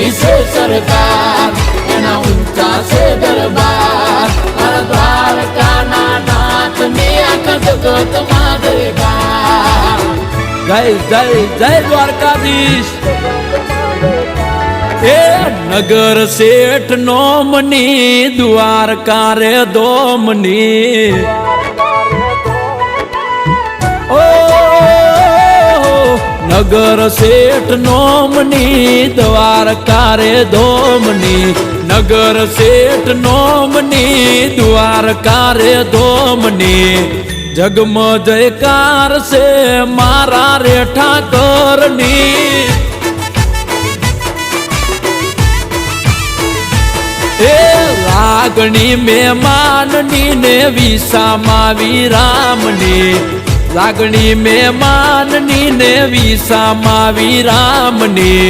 ઊંચી છે સરકાર, એના ઊંચા છે દરબાર, મારા દ્વારકાના નાથની આખા જગતમાં જયકાર. જય જય જય દ્વારકાધીશ. એ નગર શેઠ નોમની દ્વારકા રે દોમની. ઓ નગર શેઠ નોમની દ્વારકા રે દોમની, નગર શેઠ નોમની દ્વારકા રે દોમની. જગમ જયકાર છે મારા રે ઠાકરની. એ લાગણી મહેમાનની ને વિસામાં વિરામની, લાગણી મહેમાનની ને વિસામાં વિરામની.